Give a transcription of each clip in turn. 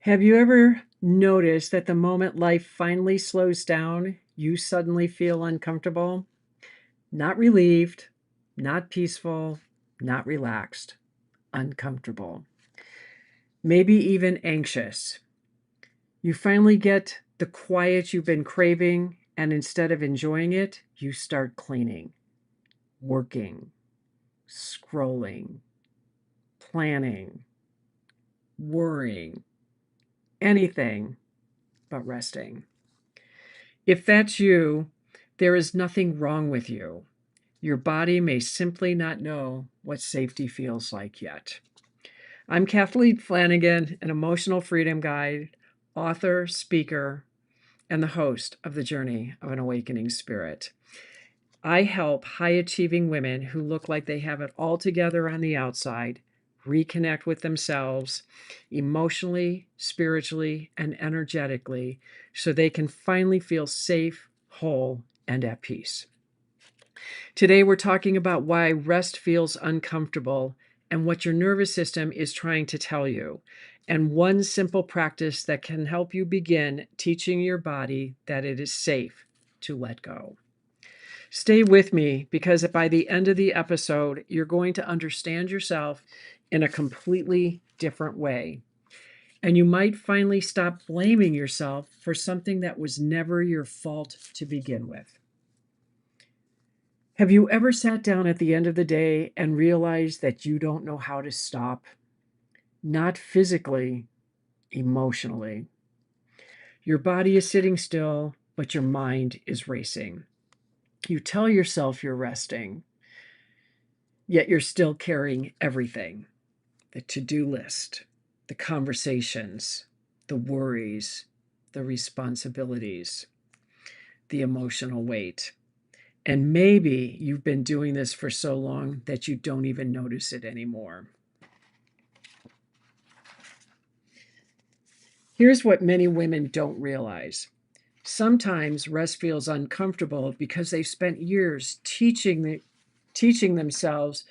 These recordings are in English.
Have you ever noticed that the moment life finally slows down, you suddenly feel uncomfortable? Not relieved, not peaceful, not relaxed, uncomfortable. Maybe even anxious. You finally get the quiet you've been craving, and instead of enjoying it, you start cleaning, working, scrolling, planning, worrying, anything but resting. If that's you, there is nothing wrong with you. Your body may simply not know what safety feels like yet. I'm Kathleen Flanagan, an emotional freedom guide, author, speaker, and the host of The Journey of an Awakening Spirit. I help high achieving women who look like they have it all together on the outside reconnect with themselves emotionally, spiritually, and energetically so they can finally feel safe, whole, and at peace. Today, we're talking about why rest feels uncomfortable and what your nervous system is trying to tell you, and one simple practice that can help you begin teaching your body that it is safe to let go. Stay with me because by the end of the episode, you're going to understand yourself in a completely different way. And you might finally stop blaming yourself for something that was never your fault to begin with. Have you ever sat down at the end of the day and realized that you don't know how to stop? Not physically, emotionally. Your body is sitting still, but your mind is racing. You tell yourself you're resting, yet you're still carrying everything: the to-do list, the conversations, the worries, the responsibilities, the emotional weight. And maybe you've been doing this for so long that you don't even notice it anymore. Here's what many women don't realize. Sometimes rest feels uncomfortable because they've spent years teaching themselves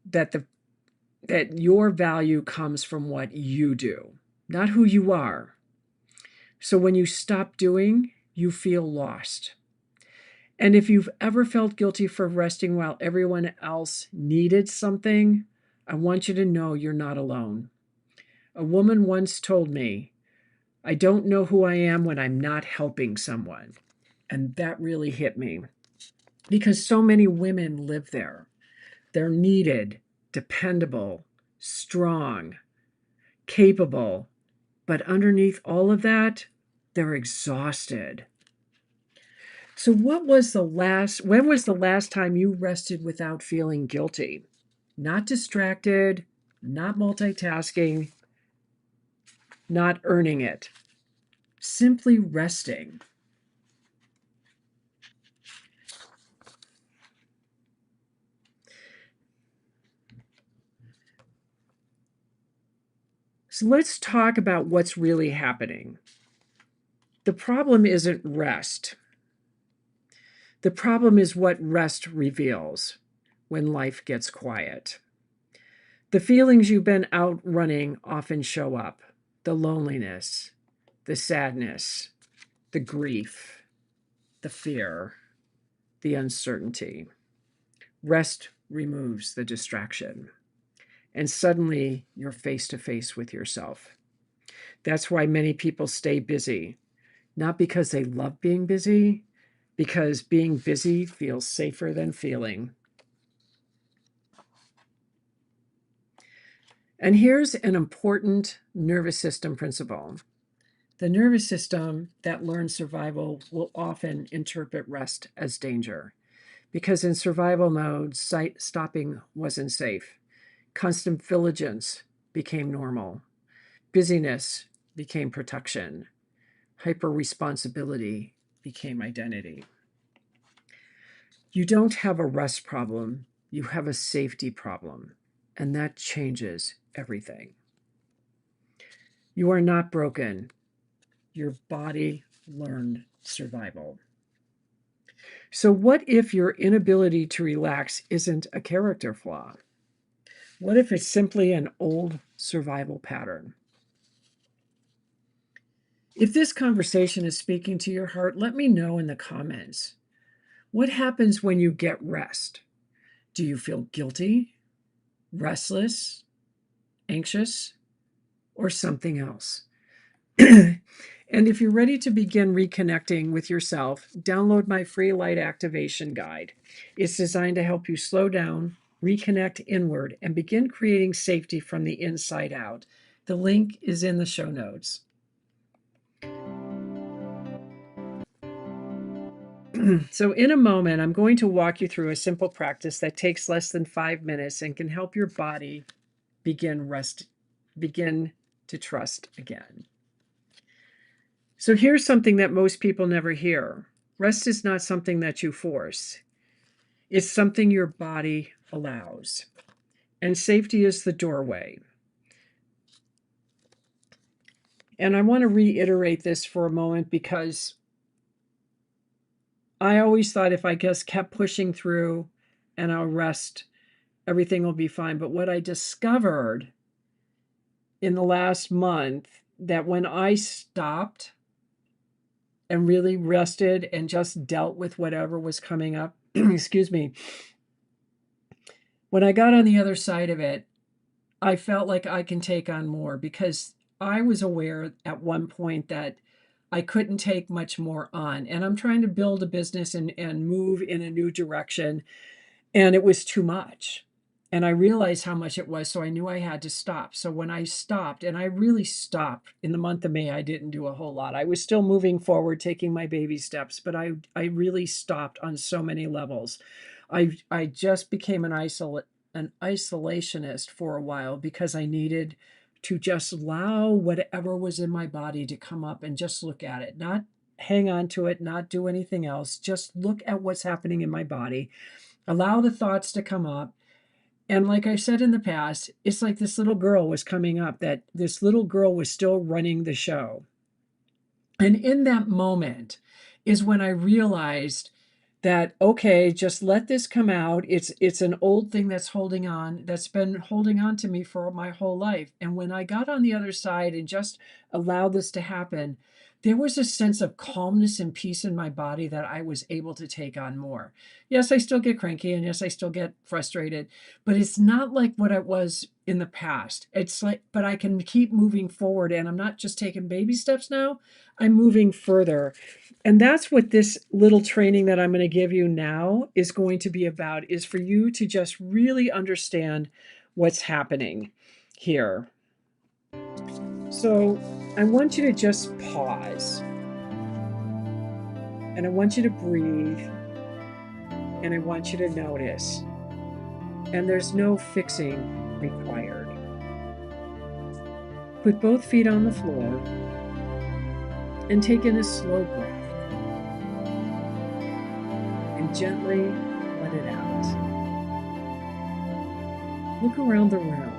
that your value comes from what you do, not who you are. So when you stop doing, you feel lost. And if you've ever felt guilty for resting while everyone else needed something, I want you to know you're not alone. A woman once told me, "I don't know who I am when I'm not helping someone." And that really hit me because so many women live there. They're needed, dependable, strong, capable, but underneath all of that, they're exhausted. So when was the last time you rested without feeling guilty? Not distracted, not multitasking, not earning it. Simply resting. So let's talk about what's really happening. The problem isn't rest. The problem is what rest reveals when life gets quiet. The feelings you've been outrunning often show up: the loneliness, the sadness, the grief, the fear, the uncertainty. Rest removes the distraction, and suddenly you're face to face with yourself. That's why many people stay busy, not because they love being busy, because being busy feels safer than feeling. And here's an important nervous system principle. The nervous system that learns survival will often interpret rest as danger, because in survival mode, stopping wasn't safe. Constant vigilance became normal. Busyness became protection. Hyper responsibility became identity. You don't have a rest problem, you have a safety problem, and that changes everything. You are not broken. Your body learned survival. So, what if your inability to relax isn't a character flaw? What if it's simply an old survival pattern? If this conversation is speaking to your heart, let me know in the comments. What happens when you get rest? Do you feel guilty, restless, anxious, or something else? And if you're ready to begin reconnecting with yourself, download my free light activation guide. It's designed to help you slow down, reconnect inward, and begin creating safety from the inside out. The link is in the show notes. So, in a moment, I'm going to walk you through a simple practice that takes less than 5 minutes and can help your body begin to trust again. So here's something that most people never hear. Rest is not something that you force. It's something your body allows. And safety is the doorway. And I want to reiterate this for a moment because I always thought if I just kept pushing through and I'll rest, everything will be fine. But what I discovered in the last month, that when I stopped and really rested and just dealt with whatever was coming up, excuse me, when I got on the other side of it, I felt like I can take on more because I was aware at one point that I couldn't take much more on. And I'm trying to build a business and move in a new direction. And it was too much. And I realized how much it was. So I knew I had to stop. So when I stopped, and I really stopped in the month of May, I didn't do a whole lot. I was still moving forward, taking my baby steps, but I really stopped on so many levels. I just became an isolationist for a while because I needed to just allow whatever was in my body to come up and just look at it, not hang on to it, not do anything else, just look at what's happening in my body, allow the thoughts to come up. And like I said in the past, it's like this little girl was coming up, that this little girl was still running the show. And in that moment is when I realized that, okay, just let this come out. It's an old thing that's been holding on to me for my whole life. And when I got on the other side and just allowed this to happen, there was a sense of calmness and peace in my body that I was able to take on more. Yes, I still get cranky, and yes, I still get frustrated, but it's not like what it was in the past. It's like, but I can keep moving forward, and I'm not just taking baby steps now, I'm moving further. And that's what this little training that I'm going to give you now is going to be about, is for you to just really understand what's happening here. So I want you to just pause, and I want you to breathe, and I want you to notice. And there's no fixing required. Put both feet on the floor and take in a slow breath. And gently let it out. Look around the room.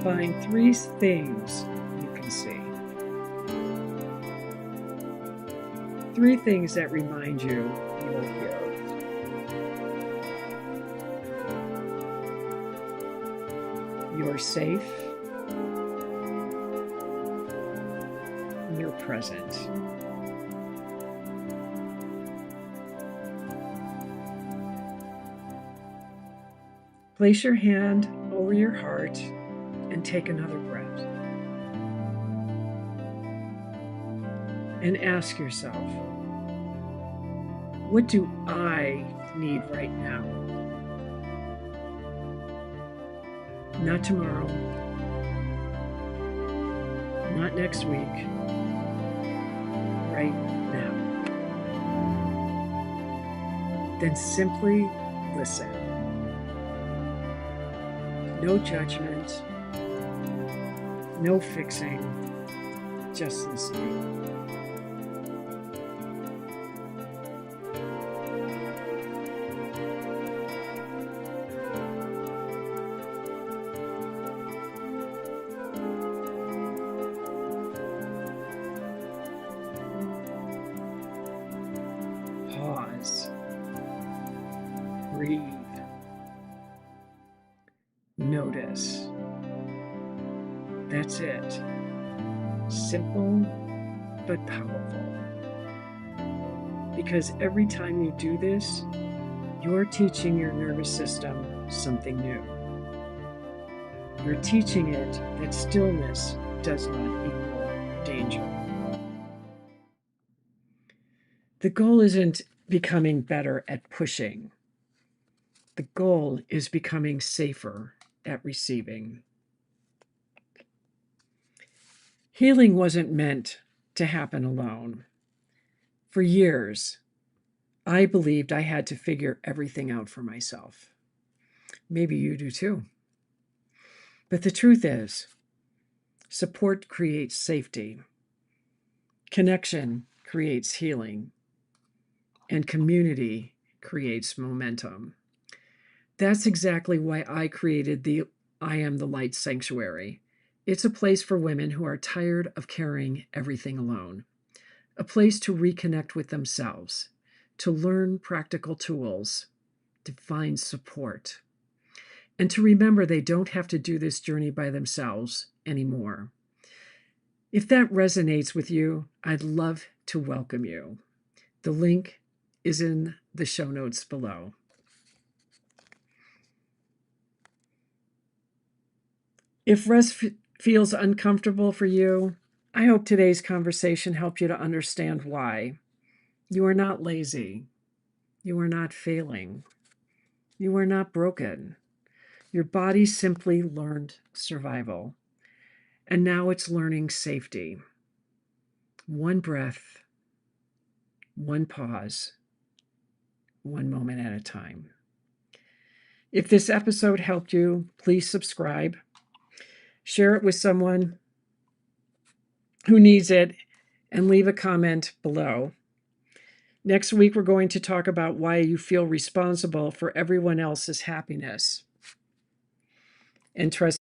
Find 3 things you can see. 3 things that remind you you're here. You're safe. You're present. Place your hand over your heart and take another breath. And ask yourself, what do I need right now? Not tomorrow, not next week, right now. Then simply listen. No judgment, no fixing, just listening. Pause. Breathe. Notice. That's it. Simple but powerful. Because every time you do this, you're teaching your nervous system something new. You're teaching it that stillness does not equal danger. The goal isn't becoming better at pushing. The goal is becoming safer at receiving. Healing wasn't meant to happen alone. For years, I believed I had to figure everything out for myself. Maybe you do too. But the truth is, support creates safety, connection creates healing, and community creates momentum. That's exactly why I created the I Am the Light Sanctuary. It's a place for women who are tired of carrying everything alone, a place to reconnect with themselves, to learn practical tools, to find support, and to remember they don't have to do this journey by themselves anymore. If that resonates with you, I'd love to welcome you. The link is in the show notes below. If rest feels uncomfortable for you, I hope today's conversation helped you to understand why. You are not lazy. You are not failing. You are not broken. Your body simply learned survival, and now it's learning safety. One breath, one pause, one moment at a time. If this episode helped you, please subscribe, share it with someone who needs it, and leave a comment below. Next week, we're going to talk about why you feel responsible for everyone else's happiness. And trust